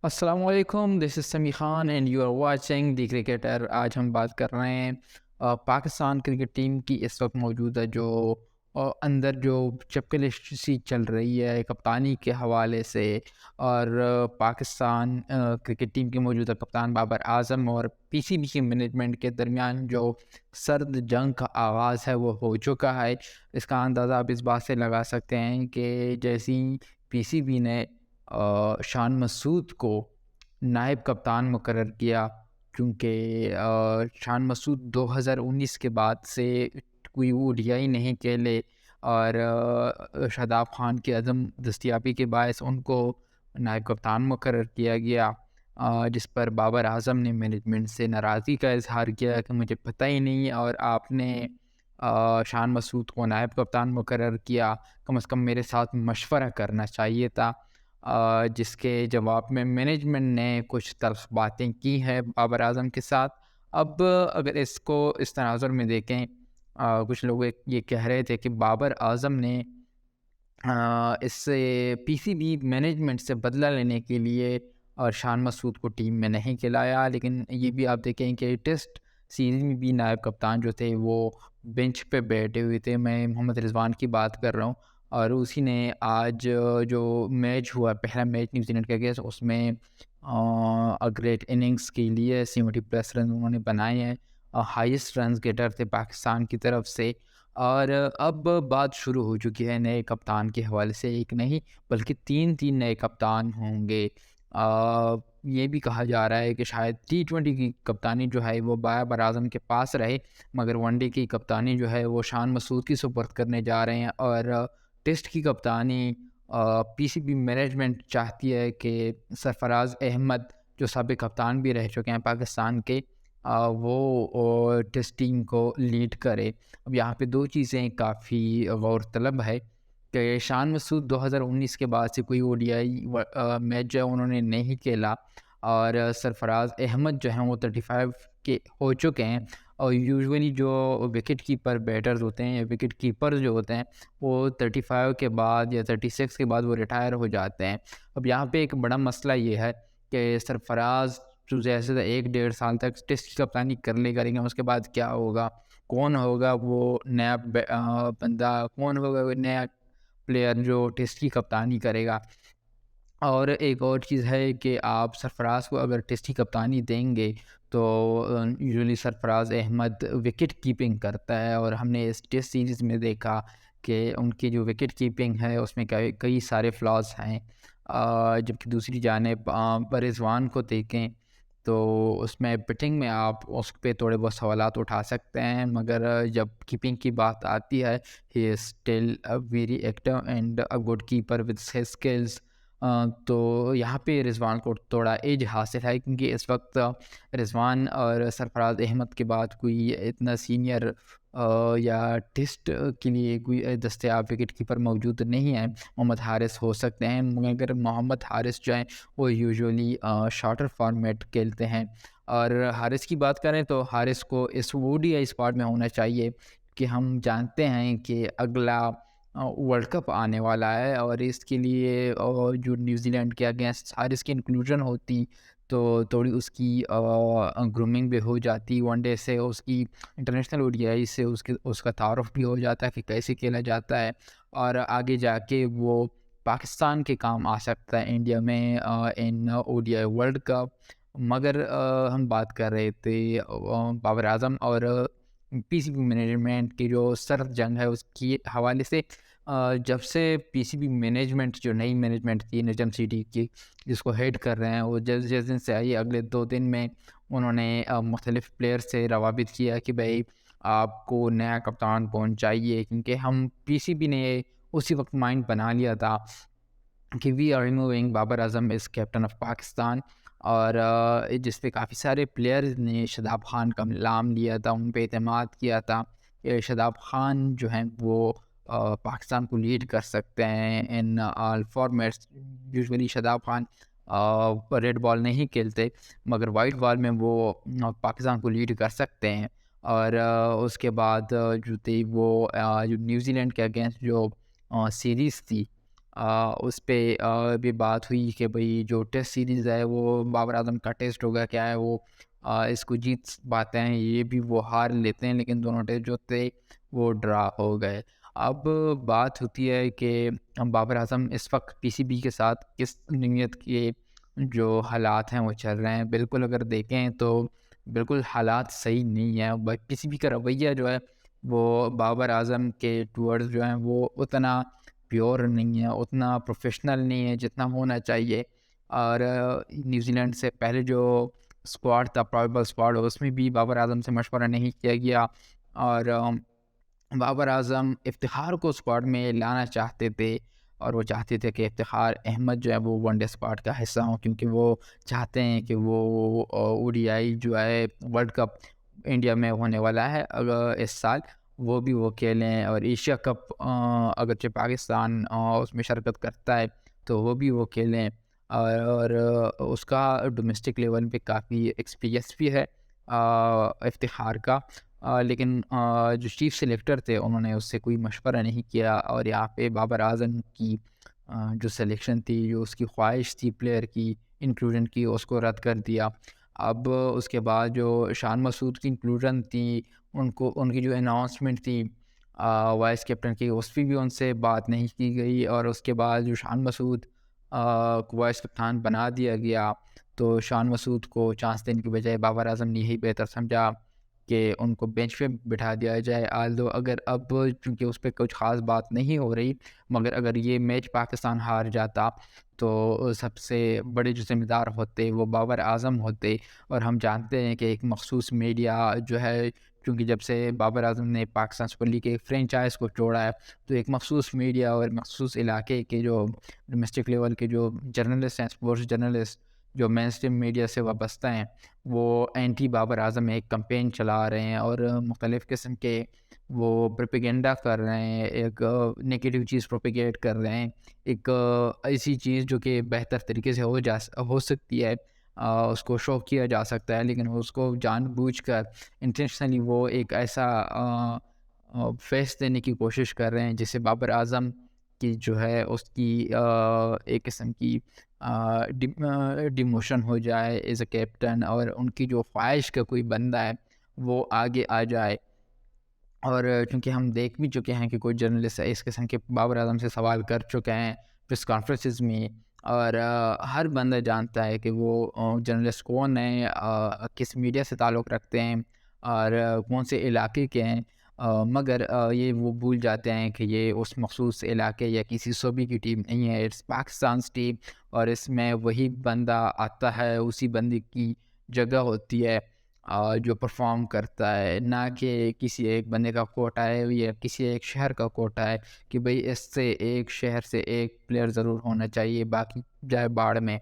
अस्सलामुअलैकुम, this is Sami Khan and you are watching the cricketer. आज हम बात कर रहे हैं पाकिस्तान क्रिकेट टीम की इस वक्त मौजूदा जो अंदर जो चपकलिश सी चल रही है कप्तानी के हवाले से। और पाकिस्तान क्रिकेट टीम के मौजूदा कप्तान बाबर आजम और पीसीबी के मैनेजमेंट के दरमियान जो सर्द जंग का आगाज़ है वो हो चुका है। इसका अंदाज़ा आप इस बात से लगा सकते हैं कि जैसी पीसीबी ने शान मसूद को नायब कप्तान मुकर्रर किया, क्योंकि शान मसूद 2019 के बाद से कोई ओडीआई नहीं खेले और शादाब खान की अदम दस्तयाबी के बायस उनको नायब कप्तान मुकर्रर किया गया। जिस पर बाबर आजम ने मैनेजमेंट से नाराज़गी का इजहार किया कि मुझे पता ही नहीं और आपने शान मसूद को नायब कप्तान मुकर्रर किया, कम से कम मेरे साथ मशवरा करना चाहिए था। जिसके जवाब में मैनेजमेंट ने कुछ तल्ख़ बातें की हैं बाबर आज़म के साथ। अब अगर इसको इस तनाज़ुर में देखें, कुछ लोग ये कह रहे थे कि बाबर आज़म ने इससे पीसीबी मैनेजमेंट से बदला लेने के लिए और शान मसूद को टीम में नहीं खिलाया। लेकिन ये भी आप देखें कि टेस्ट सीरीज़ में भी नायब कप्तान जो थे वो बेंच पे बैठे हुए थे। मैं मोहम्मद रिज़वान की बात कर रहा हूँ। और उसी ने आज जो मैच हुआ, पहला मैच न्यूज़ीलैंड के अगेंस्ट, उसमें ग्रेट इनिंग्स के लिए 70+ रन उन्होंने बनाए हैं। हाईएस्ट रन्स गेटर थे पाकिस्तान की तरफ से। और अब बात शुरू हो चुकी है नए कप्तान के हवाले से, एक नहीं बल्कि 3-3 नए कप्तान होंगे। ये भी कहा जा रहा है कि शायद टी20 की कप्तानी जो है वो बाबर आज़म के पास रहे, मगर वनडे की कप्तानी जो है वो शान मसूद की सुपुर्द करने जा रहे हैं। और टेस्ट की कप्तानी पीसीबी मैनेजमेंट चाहती है कि सरफराज अहमद, जो साबिक कप्तान भी रह चुके हैं पाकिस्तान के, वो टेस्ट टीम को लीड करे। अब यहाँ पे दो चीज़ें काफ़ी गौरतलब है कि शान मसूद 2019 के बाद से कोई ओडीआई मैच जो है उन्होंने नहीं खेला। और सरफराज अहमद जो हैं वो 35 के हो चुके हैं। और यूजुअली जो विकेट कीपर बैटर्स होते हैं या विकेट कीपर जो होते हैं वो 35 के बाद या 36 के बाद वो रिटायर हो जाते हैं। अब यहाँ पे एक बड़ा मसला ये है कि सरफराज जो जैसे 1 डेढ़ साल तक टेस्ट की कप्तानी कर लेगा, लेकिन उसके बाद क्या होगा, कौन होगा वो नया बंदा, कौन होगा वो नया प्लेयर जो टेस्ट की कप्तानी करेगा। और एक और चीज़ है कि आप सरफराज को अगर टेस्ट की कप्तानी देंगे तो usually Sarfaraz Ahmed wicket keeping करता है, और हमने इस टेस्ट सीरीज़ में देखा कि उनकी जो विकेट कीपिंग है उसमें कई कई सारे फ्लॉज हैं। जबकि दूसरी जानिब रिजवान को देखें तो उसमें बैटिंग में आप उस पे थोड़े बहुत सवालात उठा सकते हैं, मगर जब कीपिंग की बात आती है, he is still a very active and a good keeper with his skills. तो यहाँ पे रिज़वान को थोड़ा एज हासिल है, क्योंकि इस वक्त रिज़वान और सरफराज अहमद के बाद कोई इतना सीनियर या टेस्ट के लिए कोई दस्तयाब विकेट कीपर मौजूद नहीं है। मोहम्मद हारिस हो सकते हैं, मगर मोहम्मद हारिस जो हैं वो यूजुअली शॉर्टर फॉर्मेट खेलते हैं। और हारिस की बात करें तो हारिस को इस ओडीआई स्क्वाड में होना चाहिए, कि हम जानते हैं कि अगला वर्ल्ड कप आने वाला है और इसके लिए जो न्यूज़ीलैंड के अगेंस्ट हारिस की इंक्लूजन होती तो थोड़ी उसकी ग्रूमिंग भी हो जाती, वनडे से उसकी इंटरनेशनल ओडीआई से उसका तारुफ भी हो जाता है कि कैसे खेला जाता है, और आगे जाके वो पाकिस्तान के काम आ सकता है इंडिया में इन ओडीआई वर्ल्ड कप। मगर हम बात कर रहे थे बाबर आजम और पीसीबी मैनेजमेंट की जो सर्द जंग है उसकी हवाले से। जब से पीसीबी मैनेजमेंट, जो नई मैनेजमेंट थी नजम सिटी की, जिसको हेड कर रहे हैं, वो जिस दिन से आई अगले 2 दिन में उन्होंने मुख्तलिफ प्लेयर से रवाबित किया कि भाई आपको नया कप्तान कौन चाहिए, क्योंकि हम पीसीबी ने उसी वक्त माइंड बना लिया था कि we are removing Babar Azam is captain of Pakistan. और जिस पे काफ़ी सारे प्लेयर्स ने शादाब खान का नाम लिया था, उन पे एतमाद किया था कि शादाब खान जो हैं वो पाकिस्तान को लीड कर सकते हैं in all formats. Usually Shadab Khan red ball नहीं खेलते, मगर वाइट बॉल में वो पाकिस्तान को लीड कर सकते हैं। और उसके बाद जो थी वो जो न्यूज़ीलैंड के अगेंस्ट जो सीरीज़ थी, उस पे भी बात हुई कि भाई जो टेस्ट सीरीज़ है वो बाबर आज़म का टेस्ट होगा क्या है, वो इसको जीत पाते हैं, ये भी वो हार लेते हैं, लेकिन दोनों टेस्ट जो थे वो ड्रा हो गए। अब बात होती है कि बाबर आज़म इस वक्त पीसीबी के साथ किस नीयत के जो हालात हैं वो चल रहे हैं। बिल्कुल अगर देखें तो बिल्कुल हालात सही नहीं है। पीसीबी का रवैया जो है वो बाबर आज़म के टूवर्ड्स जो हैं वो उतना प्योर नहीं है, उतना प्रोफेशनल नहीं है जितना होना चाहिए। और न्यूज़ीलैंड से पहले जो स्क्वाड था, प्रोबेबल स्क्वाड, उसमें भी बाबर आज़म से मशवरा नहीं किया गया। और बाबर आज़म इफ्तिखार को स्क्वाड में लाना चाहते थे, और वो चाहते थे कि इफ्तिखार अहमद जो है वो वनडे स्क्वाड का हिस्सा हों, क्योंकि वो चाहते हैं कि वो ओडीआई जो है वर्ल्ड कप इंडिया में होने वाला है इस साल, वो भी वो खेलें। और एशिया कप अगरचे पाकिस्तान उसमें शिरकत करता है तो वो भी वो खेलें। और उसका डोमेस्टिक लेवल पे काफ़ी एक्सपीरियंस भी है इफ्तिखार का। लेकिन जो चीफ सेलेक्टर थे उन्होंने उससे कोई मशवरा नहीं किया, और यहाँ पे बाबर आज़म की जो सिलेक्शन थी, जो उसकी ख्वाहिश थी प्लेयर की इंक्लूजन की, उसको रद्द कर दिया। अब उसके बाद जो शान मसूद की इंक्लूजन थी, उनको उनकी जो अनाउंसमेंट थी वाइस कैप्टन की, उस पर भी उनसे बात नहीं की गई। और उसके बाद जो शान मसूद को वाइस कप्तान बना दिया गया, तो शान मसूद को चांस देने की बजाय बाबर आज़म ने यही बेहतर समझा कि उनको बेंच पे बिठा दिया जाए। आल्दो अगर अब चूँकि उस पे कुछ ख़ास बात नहीं हो रही, मगर अगर ये मैच पाकिस्तान हार जाता तो सबसे बड़े जो ज़िम्मेदार होते वो बाबर आज़म होते। और हम जानते हैं कि एक मख़सूस मीडिया जो है, क्योंकि जब से बाबर आज़म ने पाकिस्तान सुपर लीग के फ्रेंचाइज़ को छोड़ा है, तो एक मख़सूस मीडिया और मख़सूस इलाके के जो डोमेस्टिक लेवल के जो जर्नलिस्ट हैं, स्पोर्ट्स जर्नलिस्ट जो मेन स्ट्रीम मीडिया से वाबस्ता हैं, वो एंटी बाबर आज़म एक कैंपेन चला रहे हैं और मुख्तलिफ़ किस्म के वो प्रोपेगेंडा कर रहे हैं, एक नेगेटिव चीज़ प्रोपेगेट कर रहे हैं, एक ऐसी चीज़ जो कि बेहतर तरीके से हो सकती है, उसको शो किया जा सकता है, लेकिन उसको जानबूझकर इंटेंशनली वो एक ऐसा फेस देने की कोशिश कर रहे हैं जिससे बाबर आज़म की जो है उसकी एक किस्म की डिमोशन हो जाए एज अ कैप्टन, और उनकी जो ख्वाहिश का कोई बंदा है वो आगे आ जाए। और क्योंकि हम देख भी चुके हैं कि कोई जर्नलिस्ट इस किस्म के बाबर आज़म से सवाल कर चुके हैं प्रेस कॉन्फ्रेंसेस में, और हर बंदा जानता है कि वो जर्नलिस्ट कौन है, किस मीडिया से ताल्लुक़ रखते हैं, और कौन से इलाके के हैं। मगर ये वो भूल जाते हैं कि ये उस मखसूस इलाके या किसी सूबे की टीम नहीं है, इट्स पाकिस्तान टीम। और इसमें वही बंदा आता है, उसी बंदे की जगह होती है जो परफॉर्म करता है, ना कि किसी एक बंदे का कोटा है या किसी एक शहर का कोटा है कि भाई इससे एक शहर से एक प्लेयर ज़रूर होना चाहिए, बाकी जाए बाढ़ में।